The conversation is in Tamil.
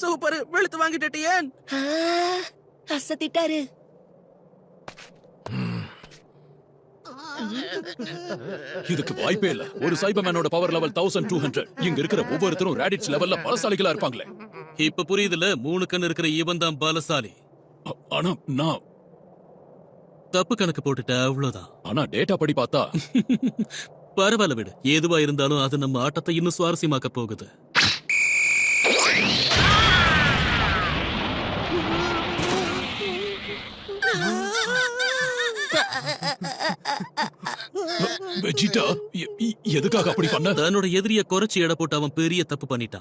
சூப்பர், வெளுத்து வாங்கிட்டேன். அசத்திட்டாரு. இதுக்கு வாய்ப்பே இல்ல. ஒரு சைபர்மேனோட பவர் லெவல் 1200. இங்க இருக்கிற ஒவ்வொருத்தரும் ரேடிட்ஸ் லெவல்ல பலசாலிகளா இருப்பாங்களே. இப்ப புரியுதுல, 3 கண் இருக்கிற இவன் தான் பலசாலி. ஆனா நான் தப்பு கணக்கு போட்டுட்ட, அவ்வளவுதான். ஆனா டேட்டா படி பார்த்தா பரவாயில்ல விடு. எதுவா இருந்தாலும் அது நம்ம ஆட்டத்தை இன்னும் சுவாரஸ்யமாக்க போகுது. வெஜிடா எதுக்காக அப்படி பண்ண? தன்னோட எதிரிய குறைச்சி எடை போட்டு அவன் பெரிய தப்பு பண்ணிட்டான்.